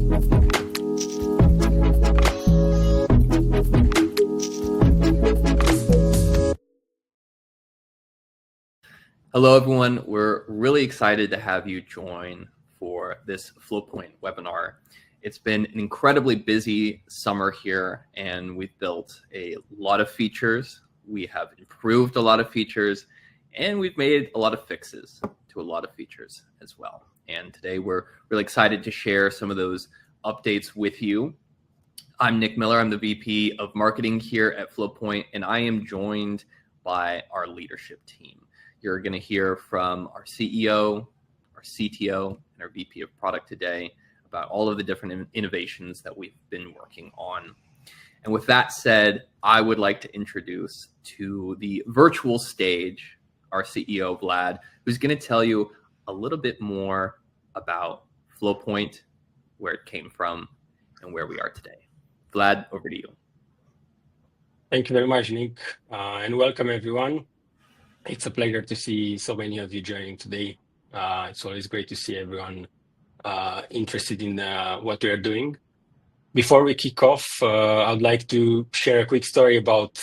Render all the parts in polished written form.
Hello, everyone. We're really excited to have you join for this Flowpoint webinar. It's been an incredibly busy summer here, and we've built a lot of features. We have improved a lot of features, and we've made a lot of fixes to a lot of features as well. And today we're really excited to share some of those updates with you. I'm Nic Miller. I'm the VP of Marketing here at Flowpoint, and I am joined by our leadership team. You're going to hear from our CEO, our CTO, and our VP of Product today about all of the different innovations that we've been working on. And with that said, I would like to introduce to the virtual stage our CEO, Vlad, who's going to tell you a little bit more about Flowpoint, where it came from, and where we are today. Vlad, over to you. Thank you very much, Nic, and welcome everyone. It's a pleasure to see so many of you joining today. It's always great to see everyone interested in what we are doing. Before we kick off, I'd like to share a quick story about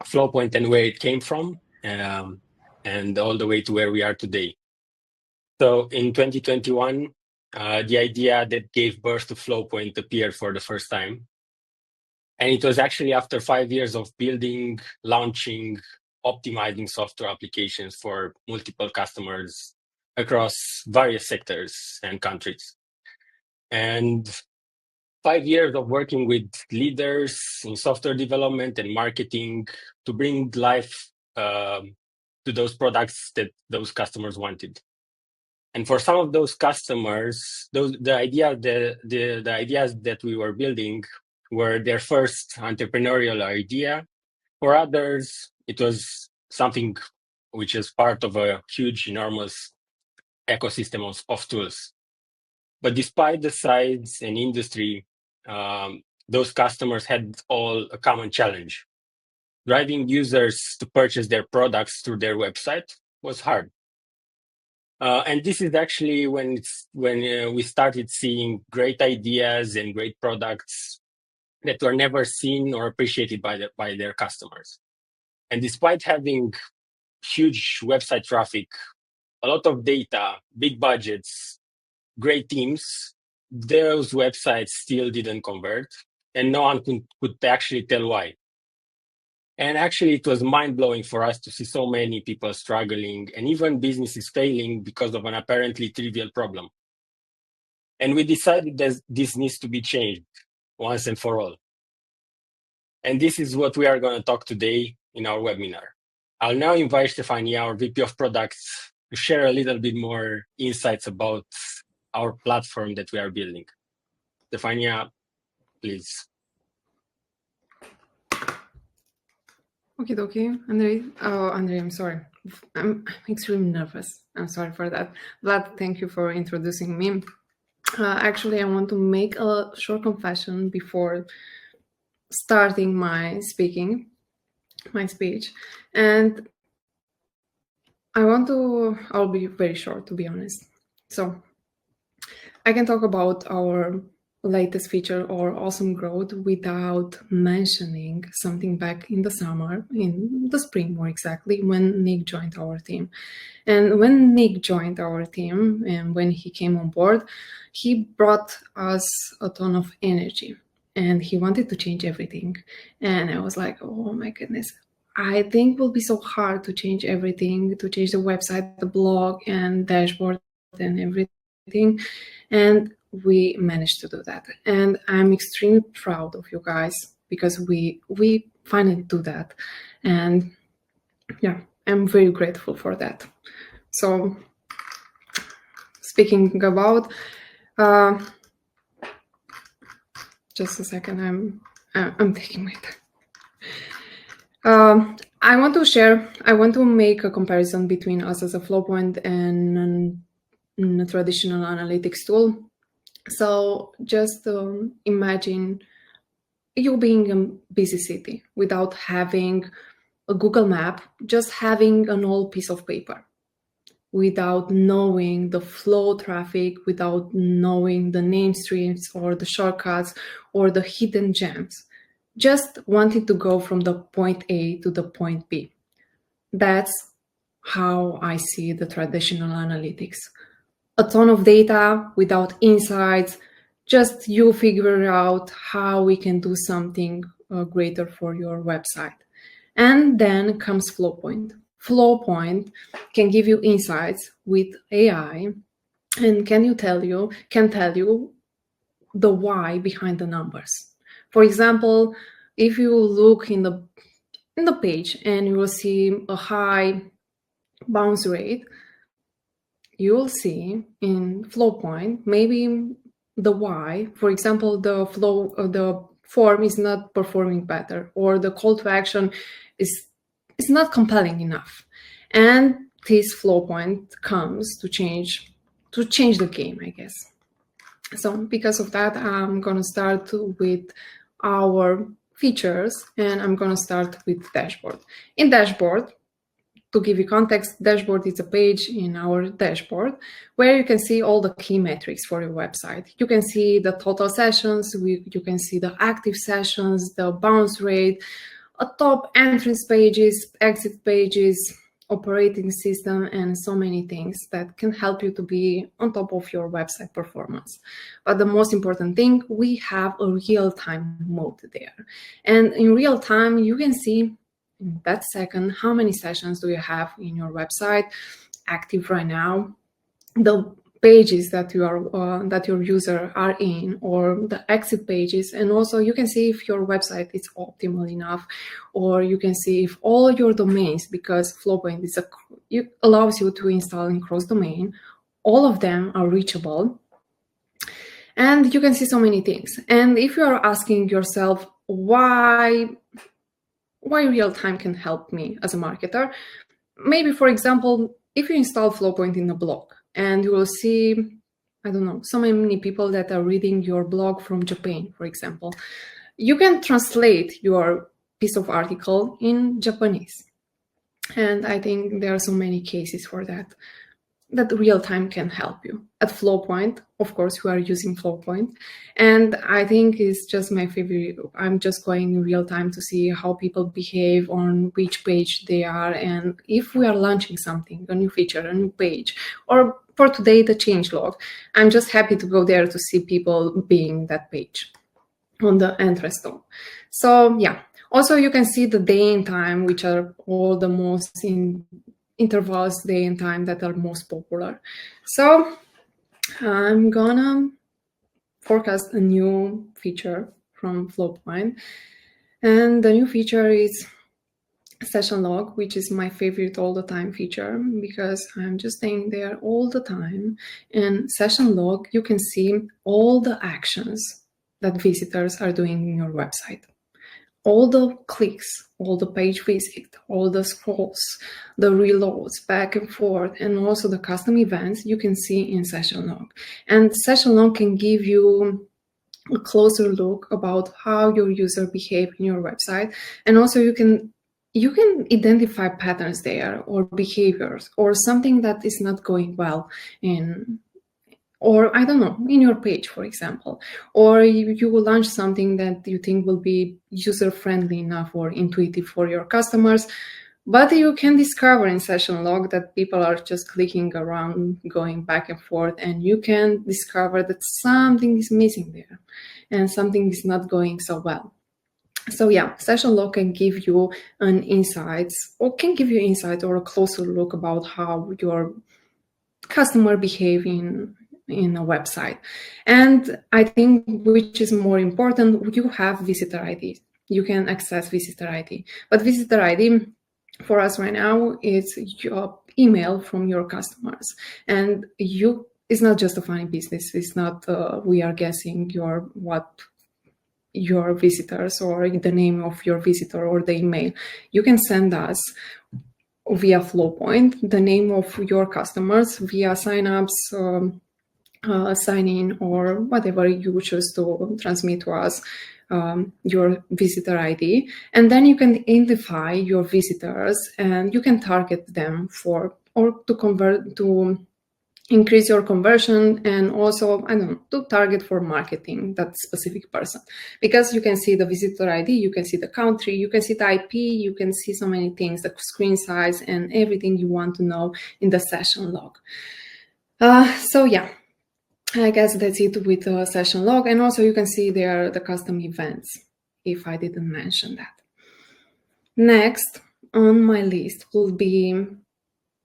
Flowpoint and where it came from, and all the way to where we are today. So in 2021, the idea that gave birth to Flowpoint appeared for the first time. And it was actually after 5 years of building, launching, optimizing software applications for multiple customers across various sectors and countries. And 5 years of working with leaders in software development and marketing to bring life to those products that those customers wanted. And for some of those customers, the ideas that we were building were their first entrepreneurial idea. For others, it was something which is part of a huge, enormous ecosystem of tools. But despite the size and industry, those customers had all a common challenge. Driving users to purchase their products through their website was hard. And this is actually when we started seeing great ideas and great products that were never seen or appreciated by their customers. And despite having huge website traffic, a lot of data, big budgets, great teams, those websites still didn't convert, and no one could actually tell why. And actually, it was mind-blowing for us to see so many people struggling and even businesses failing because of an apparently trivial problem. And we decided that this needs to be changed once and for all. And this is what we are going to talk today in our webinar. I'll now invite Stefania, our VP of Products, to share a little bit more insights about our platform that we are building. Stefania, please. Okay, Andrei. Oh, Andrei, I'm sorry. I'm extremely nervous. I'm sorry for that. Vlad, thank you for introducing me. Actually, I want to make a short confession before starting my speech. And I'll be very short, to be honest. So I can talk about our latest feature or awesome growth without mentioning something back in the summer, in the spring more exactly, when Nic joined our team. And when Nic joined our team and when he came on board, he brought us a ton of energy and he wanted to change everything. And I was like, oh my goodness, I think it will be so hard to change everything, to change the website, the blog and dashboard and everything. And we managed to do that. And I'm extremely proud of you guys because we finally do that. And yeah, I'm very grateful for that. So speaking about, just a second, I'm taking my time. I want to make a comparison between us as a Flowpoint and a traditional analytics tool. So just imagine you being in a busy city without having a Google map, just having an old piece of paper. without knowing the flow traffic, without knowing the name streams or the shortcuts or the hidden gems. Just wanting to go from the point A to the point B. That's how I see the traditional analytics. A ton of data without insights, just you figure out how we can do something greater for your website. And then comes Flowpoint. Flowpoint can give you insights with AI and can tell you the why behind the numbers. For example, if you look in the page and you will see a high bounce rate, you will see in Flowpoint maybe the why. For example, the form is not performing better, or the call to action is not compelling enough. And this Flowpoint comes to change the game, I guess. So because of that, I'm gonna start with our features, and I'm gonna start with dashboard. In dashboard, to give you context, dashboard is a page in our dashboard where you can see all the key metrics for your website. You can see the total sessions, you can see the active sessions, the bounce rate, top entrance pages, exit pages, operating system, and so many things that can help you to be on top of your website performance. But the most important thing, we have a real-time mode there. And in real time, you can see in that second how many sessions do you have in your website active right now, the pages that your user are in, or the exit pages. And also you can see if your website is optimal enough, or you can see if all your domains, because Flowpoint allows you to install in cross domain, all of them are reachable. And you can see so many things. And if you are asking yourself why real time can help me as a marketer, maybe, for example, if you install Flowpoint in a blog, and you will see, I don't know, so many people that are reading your blog from Japan, for example. You can translate your piece of article in Japanese. And I think there are so many cases for that real time can help you. At Flowpoint, of course, we are using Flowpoint. And I think it's just my favorite. I'm just going in real time to see how people behave, on which page they are. And if we are launching something, a new feature, a new page, or for today, the changelog, I'm just happy to go there to see people being that page on the entrance door. So yeah, also you can see the day and time, which are all the most intervals, day and time, that are most popular. So I'm gonna forecast a new feature from Flowpoint, and the new feature is session log, which is my favorite all the time feature, because I'm just staying there all the time. And session log, you can see all the actions that visitors are doing in your website. All the clicks, all the page visit, all the scrolls, the reloads back and forth, and also the custom events you can see in session log. And session log can give you a closer look about how your user behave in your website. And also you can identify patterns there, or behaviors, or something that is not going well or I don't know, in your page, for example, or you will launch something that you think will be user-friendly enough or intuitive for your customers, but you can discover in session log that people are just clicking around, going back and forth, and you can discover that something is missing there and something is not going so well. So yeah, session log can give you insights or a closer look about how your customer behave in a website. And I think, which is more important, you have visitor ID. You can access visitor ID, but visitor ID for us right now is your email from your customers, and it's not just a funny business. It's not we are guessing what your visitors, or the name of your visitor, or the email. You can send us via Flowpoint the name of your customers via signups, sign in, or whatever you choose to transmit to us, your visitor ID. And then you can identify your visitors, and you can target them for or to increase your conversion, and also, I don't know, to target for marketing that specific person. Because you can see the visitor ID, you can see the country, you can see the IP, you can see so many things, the screen size, and everything you want to know in the session log. So yeah, I guess that's it with the session log. And also you can see there the custom events, if I didn't mention that. Next on my list will be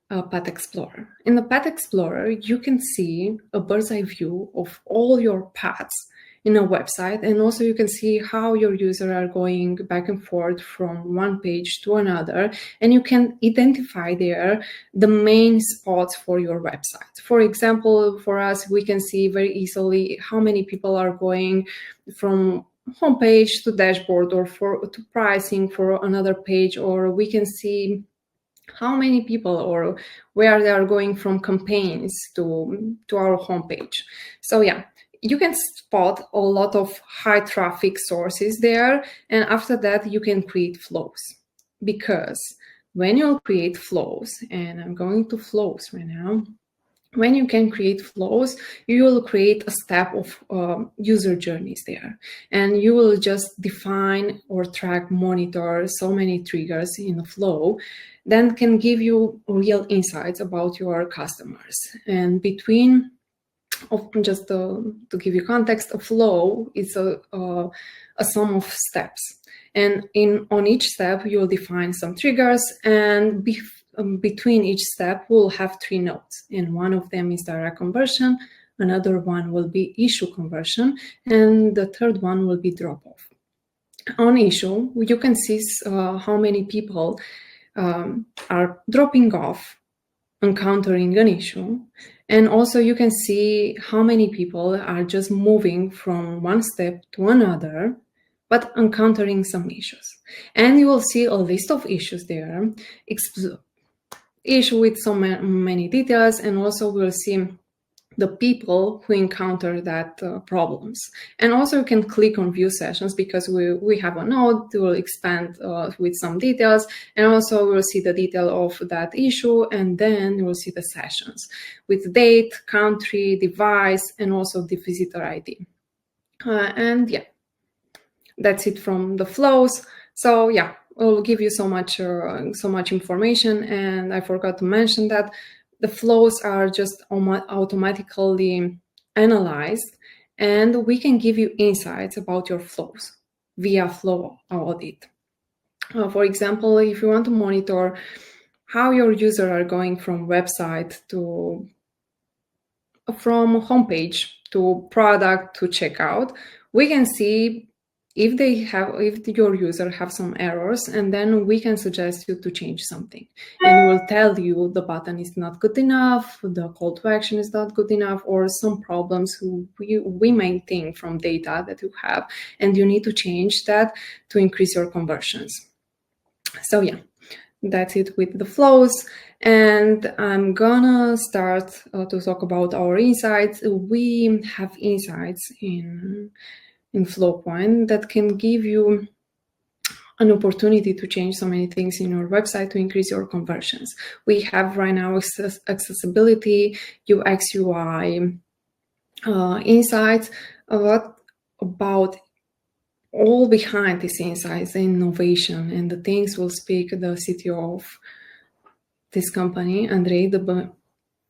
a Path Explorer. In the Path Explorer, you can see a bird's eye view of all your paths in a website, and also you can see how your users are going back and forth from one page to another, and you can identify there the main spots for your website. For example, for us, we can see very easily how many people are going from homepage to dashboard, or to pricing for another page, or we can see how many people or where they are going from campaigns to our homepage. So yeah, you can spot a lot of high traffic sources there, and after that you can create flows. Because when you create flows, and I'm going to flows right now, when you can create flows, you will create a step of user journeys there, and you will just define or track, monitor so many triggers in a flow, then can give you real insights about your customers. And between, just to give you context, a flow is a sum of steps, and on each step you will define some triggers, and between each step we'll have 3 nodes, and one of them is direct conversion, another one will be issue conversion, and the third one will be drop off. On issue, you can see how many people are dropping off, encountering an issue, and also you can see how many people are just moving from one step to another, but encountering some issues. And you will see a list of issues there, issue with so many details, and also we'll see the people who encounter that problems. And also you can click on view sessions, because we have a node to expand with some details, and also we'll see the detail of that issue, and then we'll see the sessions with date, country, device, and also the visitor ID. And yeah, that's it from the flows. So yeah, we'll give you so much information, and I forgot to mention that the flows are just automatically analyzed, and we can give you insights about your flows via flow audit. For example, if you want to monitor how your users are going from website from homepage to product to checkout, we can see if your user have some errors, and then we can suggest you to change something, and we'll tell you the button is not good enough, the call to action is not good enough, or some problems we may think from data that you have, and you need to change that to increase your conversions. So yeah, that's it with the flows, and I'm gonna start to talk about our insights. We have insights in Flowpoint that can give you an opportunity to change so many things in your website to increase your conversions. We have right now accessibility, UX, UI, insights. What about all behind these insights, the innovation, and the things will speak the CTO of this company, Andrei,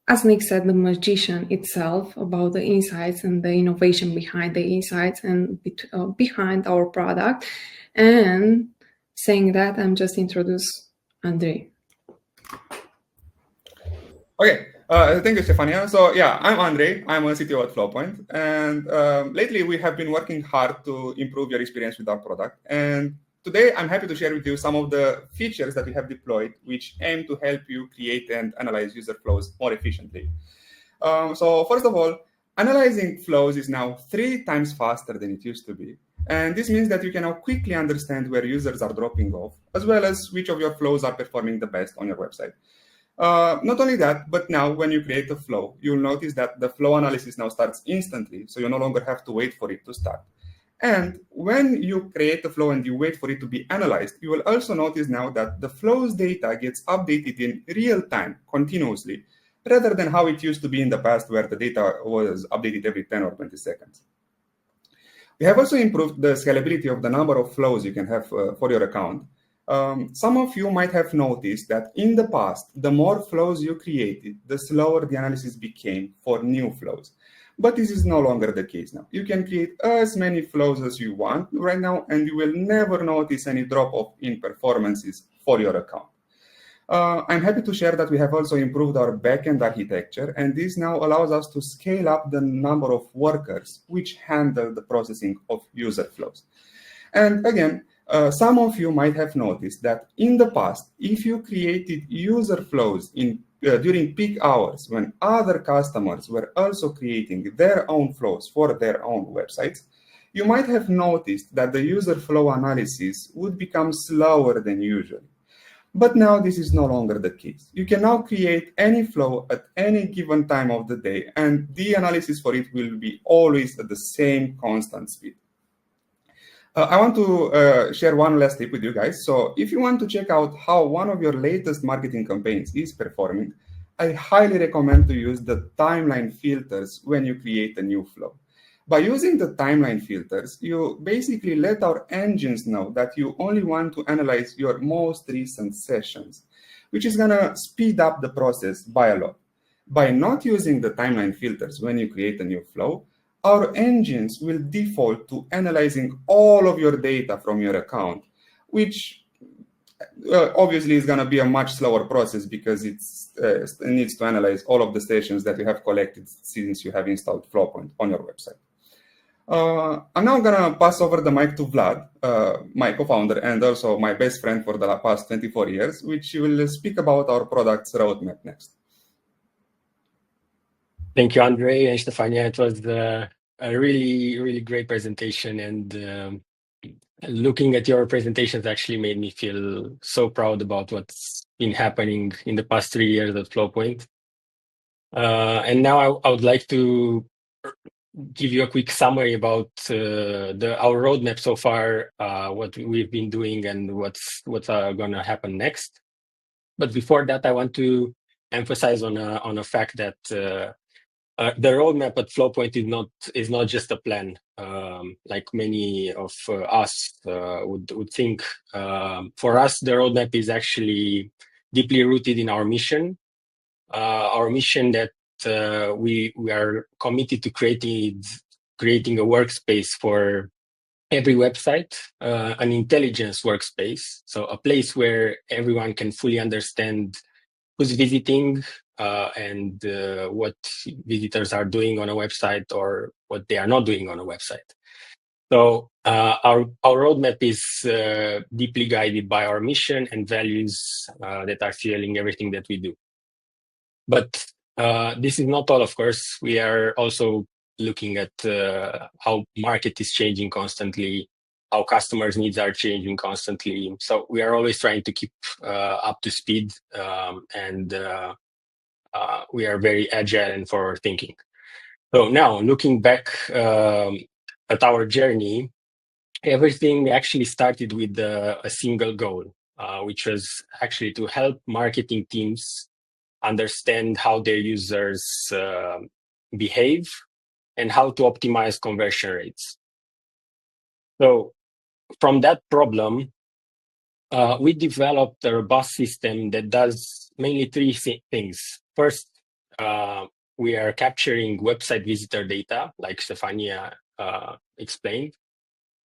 as Nic said, the magician itself, about the insights and the innovation behind the insights and behind our product. And saying that, I'm just introduce Andrei. Okay, thank you, Stefania. So yeah, I'm Andrei. I'm a CTO at Flowpoint, and lately we have been working hard to improve your experience with our product. And today, I'm happy to share with you some of the features that we have deployed, which aim to help you create and analyze user flows more efficiently. So first of all, analyzing flows is now 3 times faster than it used to be. And this means that you can now quickly understand where users are dropping off, as well as which of your flows are performing the best on your website. Not only that, but now when you create a flow, you'll notice that the flow analysis now starts instantly, so you no longer have to wait for it to start. And when you create a flow and you wait for it to be analyzed, you will also notice now that the flow's data gets updated in real time, continuously, rather than how it used to be in the past where the data was updated every 10 or 20 seconds. We have also improved the scalability of the number of flows you can have for your account. Some of you might have noticed that in the past, the more flows you created, the slower the analysis became for new flows. But this is no longer the case now. You can create as many flows as you want right now, and you will never notice any drop-off in performances for your account. I'm happy to share that we have also improved our backend architecture, and this now allows us to scale up the number of workers which handle the processing of user flows. And again, some of you might have noticed that in the past, if you created user flows during peak hours when other customers were also creating their own flows for their own websites, you might have noticed that the user flow analysis would become slower than usual. But now this is no longer the case. You can now create any flow at any given time of the day, and the analysis for it will be always at the same constant speed. I want to share one last tip with you guys. So if you want to check out how one of your latest marketing campaigns is performing, I highly recommend to use the timeline filters when you create a new flow. By using the timeline filters, you basically let our engines know that you only want to analyze your most recent sessions, which is going to speed up the process by a lot. By not using the timeline filters when you create a new flow, our engines will default to analyzing all of your data from your account, which obviously is going to be a much slower process because it needs to analyze all of the sessions that you have collected since you have installed Flowpoint on your website. I'm now going to pass over the mic to Vlad, my co-founder and also my best friend for the past 24 years, which will speak about our product's roadmap next. Thank you, Andrei and Stefania. It was a really, really great presentation, and looking at your presentations actually made me feel so proud about what's been happening in the past 3 years at Flowpoint. And now I would like to give you a quick summary about our roadmap so far, what we've been doing, and what's going to happen next. But before that, I want to emphasize on a fact that the roadmap at Flowpoint is not just a plan, like many of us would think. For us, the roadmap is actually deeply rooted in our mission. Our mission that we are committed to creating a workspace for every website, an intelligence workspace, so a place where everyone can fully understand who's visiting and what visitors are doing on a website or what they are not doing on a website. So our roadmap is deeply guided by our mission and values that are fueling everything that we do. But this is not all, of course. We are also looking at how market is changing constantly, how customers' needs are changing constantly. So we are always trying to keep up to speed, and we are very agile and forward thinking. So now, looking back at our journey, everything actually started with a single goal, which was actually to help marketing teams understand how their users behave and how to optimize conversion rates. So from that problem, we developed a robust system that does mainly three things. First, we are capturing website visitor data, like Stefania explained.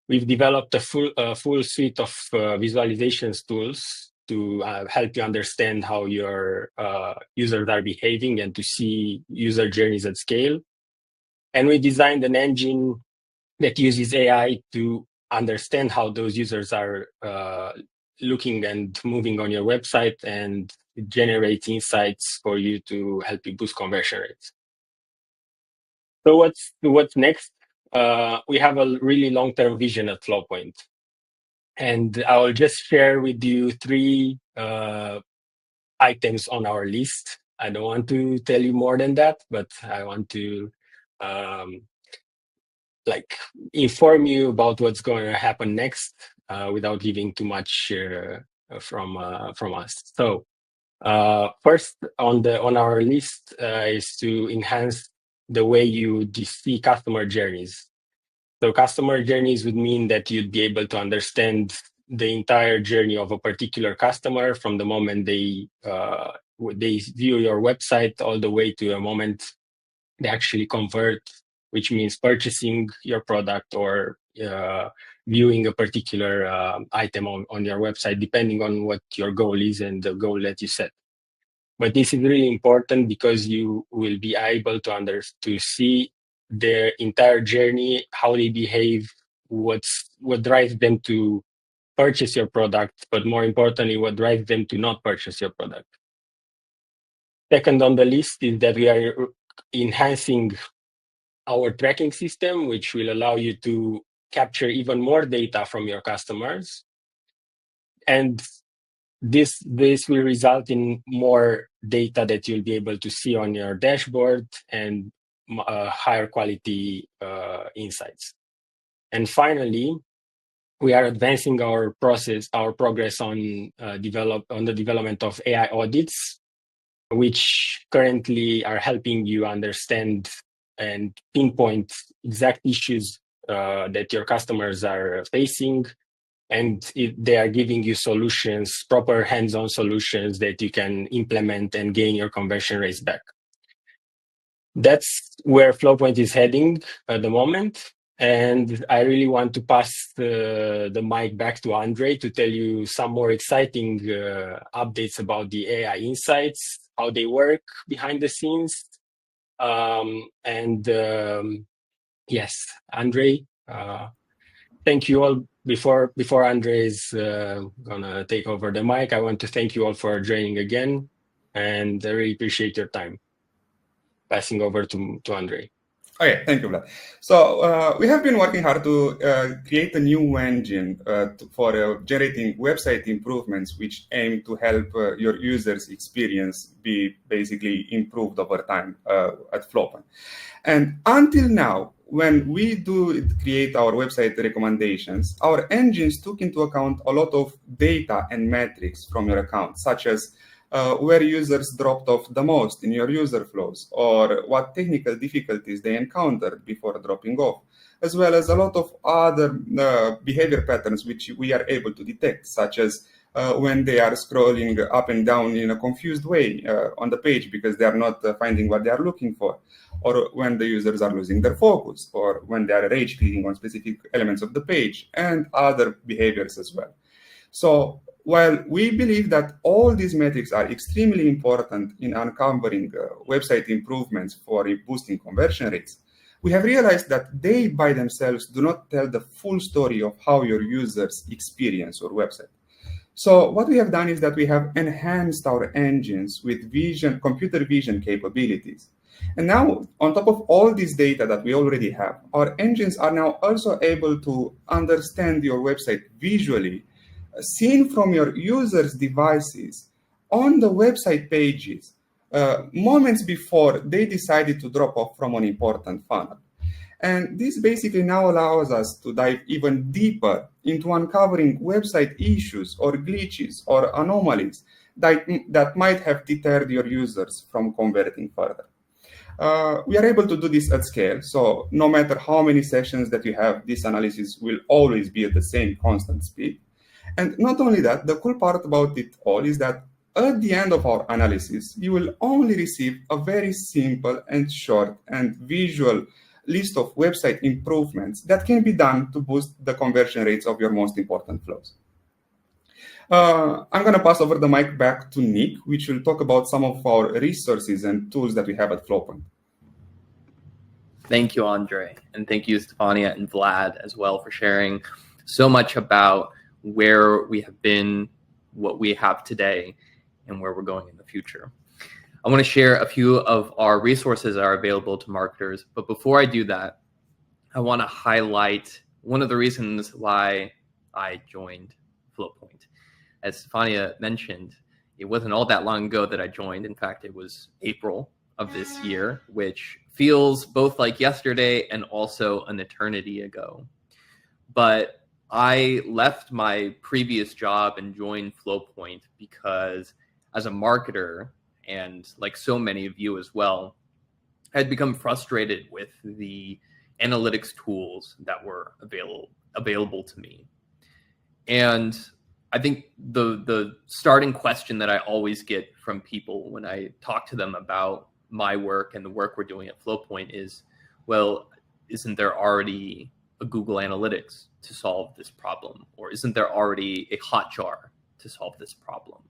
We've developed a full suite of visualizations tools to help you understand how your users are behaving and to see user journeys at scale. And we designed an engine that uses AI to understand how those users are looking and moving on your website and generate insights for you to help you boost conversion rates. So what's next? We have a really long-term vision at Flowpoint. And I will just share with you 3 items on our list. I don't want to tell you more than that, but I want to like inform you about what's going to happen next without giving too much from us. So first on our list is to enhance the way you see customer journeys. So customer journeys would mean that you'd be able to understand the entire journey of a particular customer from the moment they view your website all the way to a moment they actually convert, which means purchasing your product or viewing a particular item on your website, depending on what your goal is and the goal that you set. But this is really important because you will be able to see their entire journey, how they behave, what drives them to purchase your product, but more importantly, what drives them to not purchase your product. Second on the list is that we are enhancing our tracking system, which will allow you to capture even more data from your customers. And this will result in more data that you'll be able to see on your dashboard and higher quality insights. And finally, we are advancing our progress on the development of AI audits, which currently are helping you understand and pinpoint exact issues that your customers are facing. And they are giving you solutions, proper hands-on solutions that you can implement and gain your conversion rates back. That's where Flowpoint is heading at the moment. And I really want to pass the mic back to Andrei to tell you some more exciting updates about the AI insights, how they work behind the scenes. Yes, Andrei, thank you all. Before Andrei is gonna take over the mic, I want to thank you all for joining again, and I really appreciate your time. Passing over to Andrei. Okay, thank you, Vlad. So we have been working hard to create a new engine for generating website improvements, which aim to help your users' experience be basically improved over time at Flowpoint. And until now, when we do create our website recommendations, our engines took into account a lot of data and metrics from your account, such as where users dropped off the most in your user flows, or what technical difficulties they encountered before dropping off, as well as a lot of other behavior patterns which we are able to detect, such as when they are scrolling up and down in a confused way on the page because they are not finding what they are looking for, or when the users are losing their focus, or when they are rage clicking on specific elements of the page, and other behaviors as well. So while we believe that all these metrics are extremely important in uncovering website improvements for boosting conversion rates, we have realized that they by themselves do not tell the full story of how your users experience your website. So what we have done is that we have enhanced our engines with computer vision capabilities. And now, on top of all this data that we already have, our engines are now also able to understand your website visually, seen from your users' devices on the website pages, moments before they decided to drop off from an important funnel. And this basically now allows us to dive even deeper into uncovering website issues or glitches or anomalies that might have deterred your users from converting further. We are able to do this at scale, so no matter how many sessions that you have, this analysis will always be at the same constant speed. And not only that, the cool part about it all is that at the end of our analysis, you will only receive a very simple and short and visual list of website improvements that can be done to boost the conversion rates of your most important flows. I'm going to pass over the mic back to Nic, which will talk about some of our resources and tools that we have at Flowpoint. Thank you, Andrei. And thank you, Stefania and Vlad, as well, for sharing so much about where we have been, what we have today, and where we're going in the future. I want to share a few of our resources that are available to marketers. But before I do that, I want to highlight one of the reasons why I joined Flowpoint. As Stefania mentioned, it wasn't all that long ago that I joined. In fact, it was April of this year, which feels both like yesterday and also an eternity ago. But I left my previous job and joined Flowpoint because as a marketer, and like so many of you as well, I had become frustrated with the analytics tools that were available to me. And I think the starting question that I always get from people when I talk to them about my work and the work we're doing at Flowpoint is, well, isn't there already a Google Analytics to solve this problem? Or isn't there already a Hotjar to solve this problem?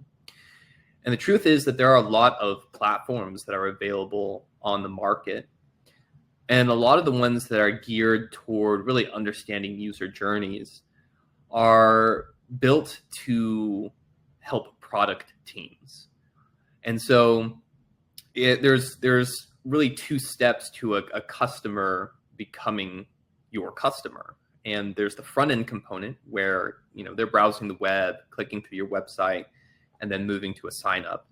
And the truth is that there are a lot of platforms that are available on the market. And a lot of the ones that are geared toward really understanding user journeys are built to help product teams. And so there's really two steps to a customer becoming your customer. And there's the front end component where they're browsing the web, clicking through your website, and then moving to a sign up.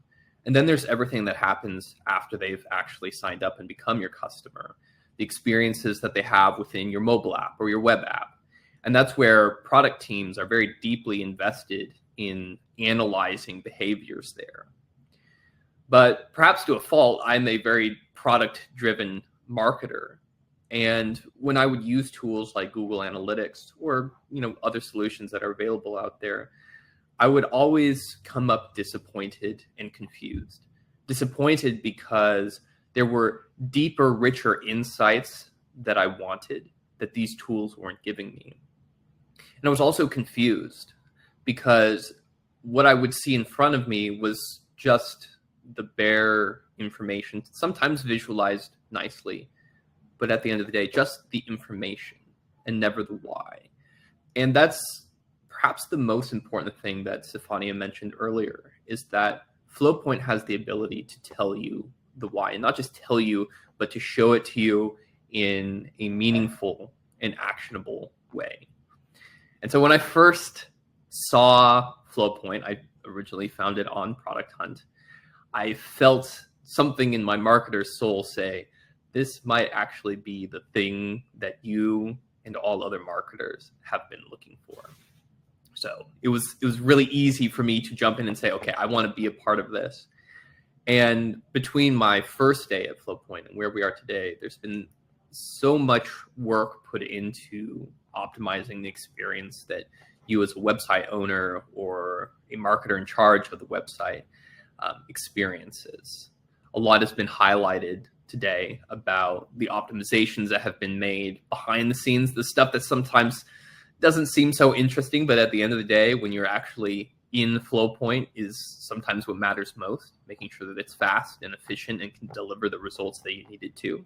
And then there's everything that happens after they've actually signed up and become your customer, the experiences that they have within your mobile app or your web app. And that's where product teams are very deeply invested in analyzing behaviors there. But perhaps to a fault, I'm a very product-driven marketer. And when I would use tools like Google Analytics or other solutions that are available out there, I would always come up disappointed and confused. Disappointed because there were deeper, richer insights that I wanted that these tools weren't giving me. And I was also confused because what I would see in front of me was just the bare information, sometimes visualized nicely, but at the end of the day, just the information and never the why. And that's perhaps the most important thing that Stefania mentioned earlier, is that Flowpoint has the ability to tell you the why, and not just tell you, but to show it to you in a meaningful and actionable way. And so when I first saw Flowpoint, I originally found it on Product Hunt, I felt something in my marketer's soul say, this might actually be the thing that you and all other marketers have been looking for. So it was really easy for me to jump in and say, okay, I want to be a part of this. And between my first day at Flowpoint and where we are today, there's been so much work put into optimizing the experience that you as a website owner or a marketer in charge of the website experiences. A lot has been highlighted today about the optimizations that have been made behind the scenes, the stuff that sometimes doesn't seem so interesting, but at the end of the day, when you're actually in Flowpoint, is sometimes what matters most, making sure that it's fast and efficient and can deliver the results that you need it to.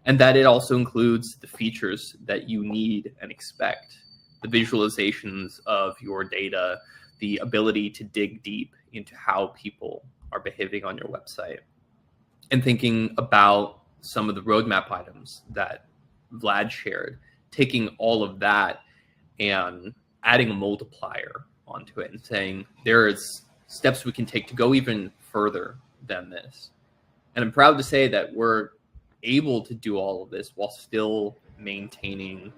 And that it also includes the features that you need and expect, the visualizations of your data, the ability to dig deep into how people are behaving on your website, and thinking about some of the roadmap items that Vlad shared, taking all of that and adding a multiplier onto it and saying there is steps we can take to go even further than this. And I'm proud to say that we're able to do all of this while still maintaining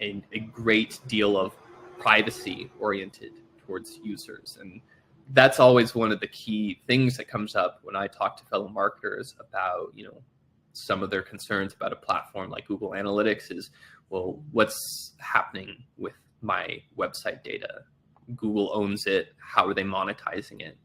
a great deal of privacy oriented towards users. And that's always one of the key things that comes up when I talk to fellow marketers about, some of their concerns about a platform like Google Analytics is, well, what's happening with my website data? Google owns it. How are they monetizing it?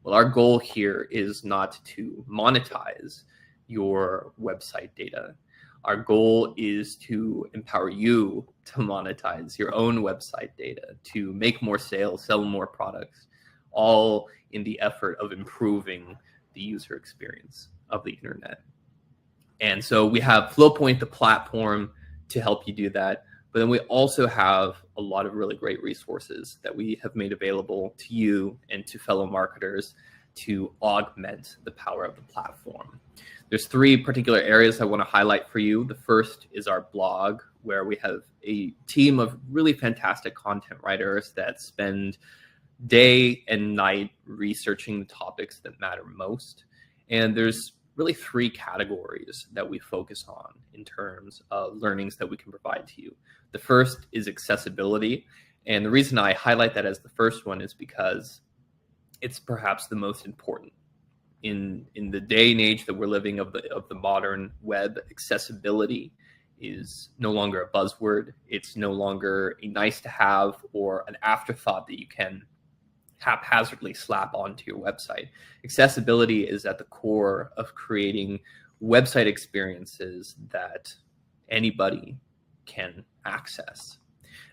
Well, our goal here is not to monetize your website data. Our goal is to empower you to monetize your own website data, to make more sales, sell more products, all in the effort of improving the user experience of the internet. And so we have Flowpoint, the platform, to help you do that. But then we also have a lot of really great resources that we have made available to you and to fellow marketers to augment the power of the platform. There's three particular areas I want to highlight for you. The first is our blog, where we have a team of really fantastic content writers that spend day and night researching the topics that matter most. And there's really three categories that we focus on in terms of learnings that we can provide to you. The first is accessibility. And the reason I highlight that as the first one is because it's perhaps the most important. In the day and age that we're living of the modern web, accessibility is no longer a buzzword. It's no longer a nice to have or an afterthought that you can haphazardly slap onto your website. Accessibility is at the core of creating website experiences that anybody can access.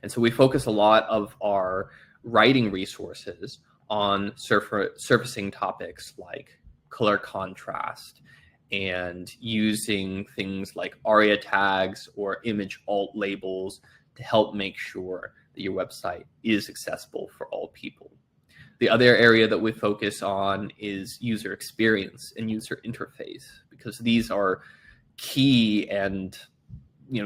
And so we focus a lot of our writing resources on surfacing topics like color contrast and using things like ARIA tags or image alt labels to help make sure that your website is accessible for all people. The other area that we focus on is user experience and user interface, because these are key and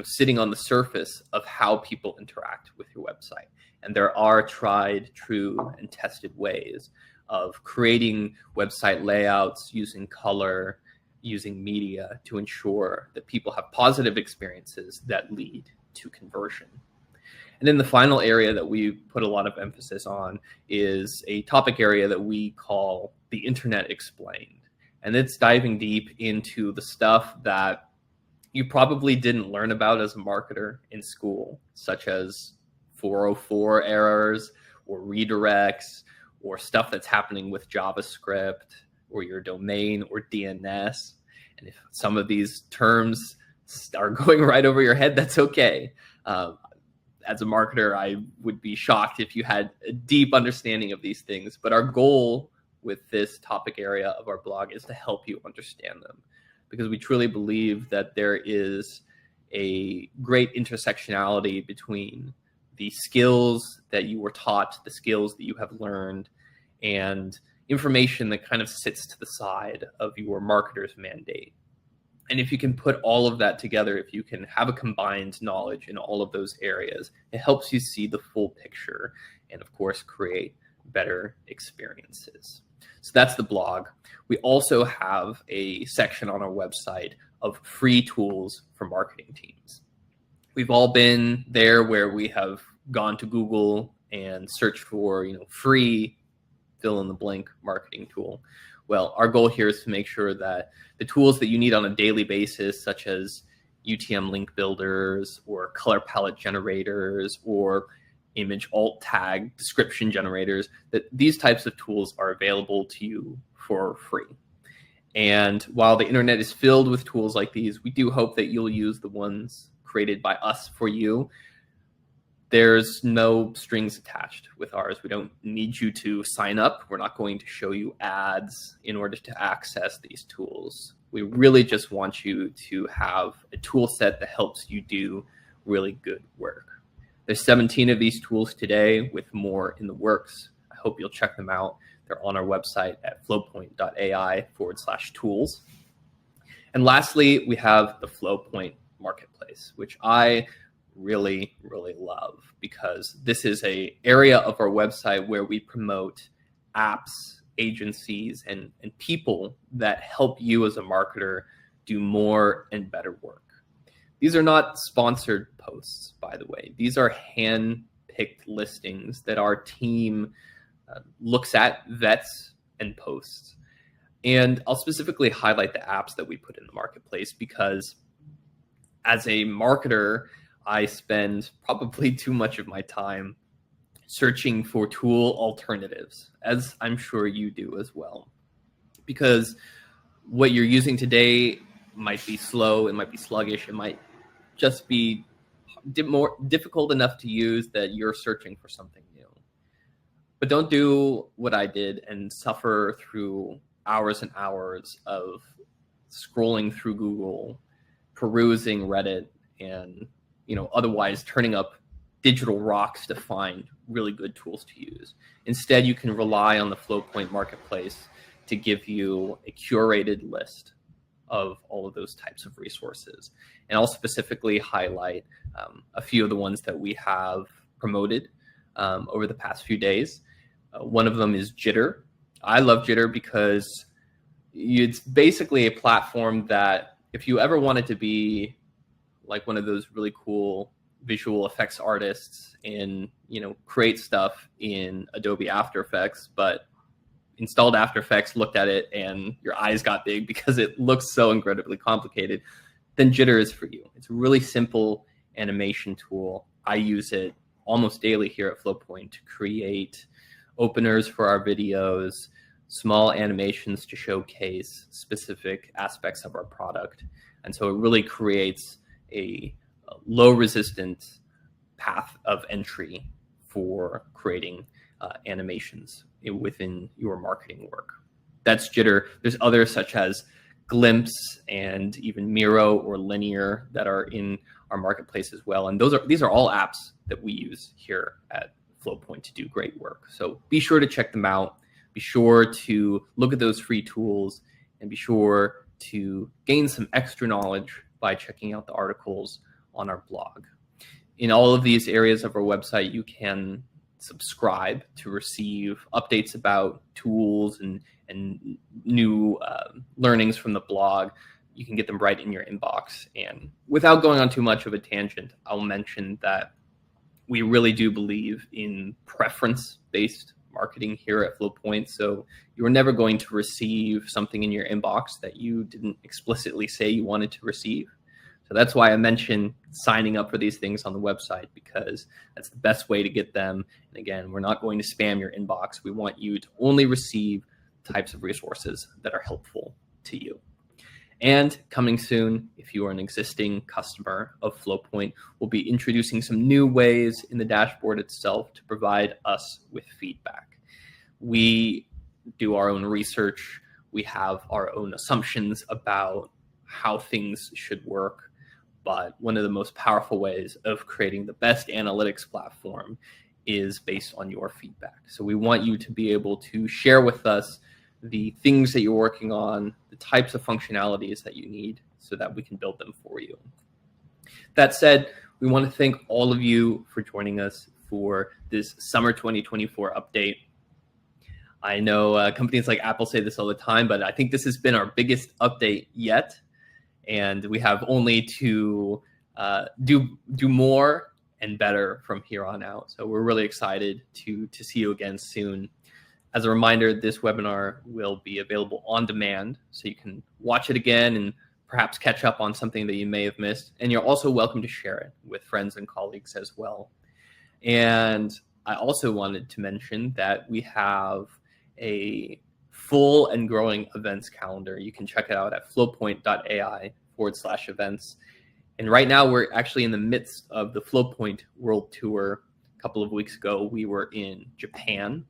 sitting on the surface of how people interact with your website. And there are tried, true, and tested ways of creating website layouts using color, using media to ensure that people have positive experiences that lead to conversion. And then the final area that we put a lot of emphasis on is a topic area that we call the Internet Explained. And it's diving deep into the stuff that you probably didn't learn about as a marketer in school, such as 404 errors or redirects or stuff that's happening with JavaScript or your domain or DNS. And if some of these terms are going right over your head, that's okay. As a marketer, I would be shocked if you had a deep understanding of these things. But our goal with this topic area of our blog is to help you understand them, because we truly believe that there is a great intersectionality between the skills that you were taught, the skills that you have learned, and information that kind of sits to the side of your marketer's mandate. And if you can put all of that together, if you can have a combined knowledge in all of those areas, it helps you see the full picture and, of course, create better experiences. So that's the blog. We also have a section on our website of free tools for marketing teams. We've all been there where we have gone to Google and searched for, free fill in the blank marketing tool. Well, our goal here is to make sure that the tools that you need on a daily basis, such as UTM link builders or color palette generators or image alt tag description generators, that these types of tools are available to you for free. And while the internet is filled with tools like these, we do hope that you'll use the ones created by us for you. There's no strings attached with ours. We don't need you to sign up. We're not going to show you ads in order to access these tools. We really just want you to have a tool set that helps you do really good work. There's 17 of these tools today with more in the works. I hope you'll check them out. They're on our website at flowpoint.ai/tools. And lastly, we have the Flowpoint Marketplace, which I really, really love, because this is an area of our website where we promote apps, agencies, and people that help you as a marketer do more and better work. These are not sponsored posts, by the way. These are hand-picked listings that our team looks at, vets, and posts. And I'll specifically highlight the apps that we put in the marketplace, because as a marketer, I spend probably too much of my time searching for tool alternatives, as I'm sure you do as well. Because what you're using today might be slow, it might be sluggish, it might just be more difficult enough to use that you're searching for something new. But don't do what I did and suffer through hours and hours of scrolling through Google, perusing Reddit, and otherwise turning up digital rocks to find really good tools to use. Instead, you can rely on the Flowpoint Marketplace to give you a curated list of all of those types of resources. And I'll specifically highlight a few of the ones that we have promoted over the past few days. One of them is Jitter. I love Jitter because it's basically a platform that if you ever wanted to be like one of those really cool visual effects artists and, create stuff in Adobe After Effects, but installed After Effects, looked at it, and your eyes got big because it looks so incredibly complicated, then Jitter is for you. It's a really simple animation tool. I use it almost daily here at Flowpoint to create openers for our videos, small animations to showcase specific aspects of our product. And so it really creates a low resistant path of entry for creating animations within your marketing work. That's Jitter. There's others such as Glimpse and even Miro or Linear that are in our marketplace as well. And these are all apps that we use here at Flowpoint to do great work. So be sure to check them out. Be sure to look at those free tools and be sure to gain some extra knowledge by checking out the articles on our blog. In all of these areas of our website, you can subscribe to receive updates about tools and new learnings from the blog. You can get them right in your inbox. And without going on too much of a tangent, I'll mention that we really do believe in preference-based marketing here at Flowpoint. So you're never going to receive something in your inbox that you didn't explicitly say you wanted to receive. So that's why I mentioned signing up for these things on the website, because that's the best way to get them. And again, we're not going to spam your inbox. We want you to only receive types of resources that are helpful to you. And coming soon, if you are an existing customer of Flowpoint, we'll be introducing some new ways in the dashboard itself to provide us with feedback. We do our own research. We have our own assumptions about how things should work. But one of the most powerful ways of creating the best analytics platform is based on your feedback. So we want you to be able to share with us the things that you're working on, the types of functionalities that you need so that we can build them for you. That said, we want to thank all of you for joining us for this summer 2024 update. I know companies like Apple say this all the time, but I think this has been our biggest update yet. And we have only to do more and better from here on out. So we're really excited to see you again soon. As a reminder, this webinar will be available on demand, so you can watch it again and perhaps catch up on something that you may have missed. And you're also welcome to share it with friends and colleagues as well. And I also wanted to mention that we have a full and growing events calendar. You can check it out at flowpoint.ai/events. And right now we're actually in the midst of the Flowpoint World Tour. A couple of weeks ago, we were in Japan,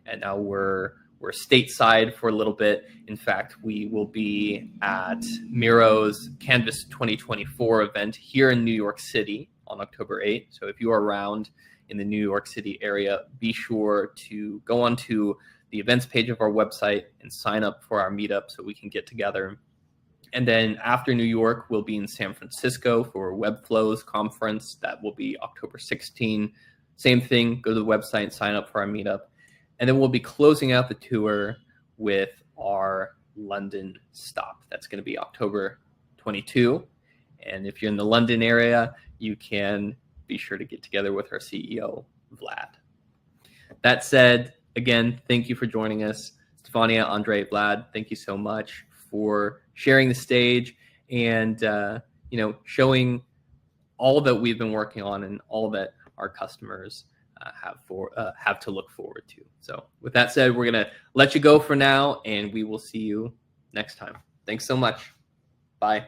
and now we're stateside for a little bit. In fact, we will be at Miro's Canvas 2024 event here in New York City on October 8th. So if you are around in the New York City area, be sure to go onto the events page of our website and sign up for our meetup so we can get together. And then after New York, we'll be in San Francisco for Webflows conference. That will be October 16. Same thing, go to the website and sign up for our meetup. And then we'll be closing out the tour with our London stop. That's going to be October 22. And if you're in the London area, you can be sure to get together with our CEO, Vlad. That said, again, thank you for joining us. Stefania, Andrei, Vlad, thank you so much for sharing the stage and showing all that we've been working on and all that our customers have to look forward to. So with that said, we're going to let you go for now, and we will see you next time. Thanks so much. Bye.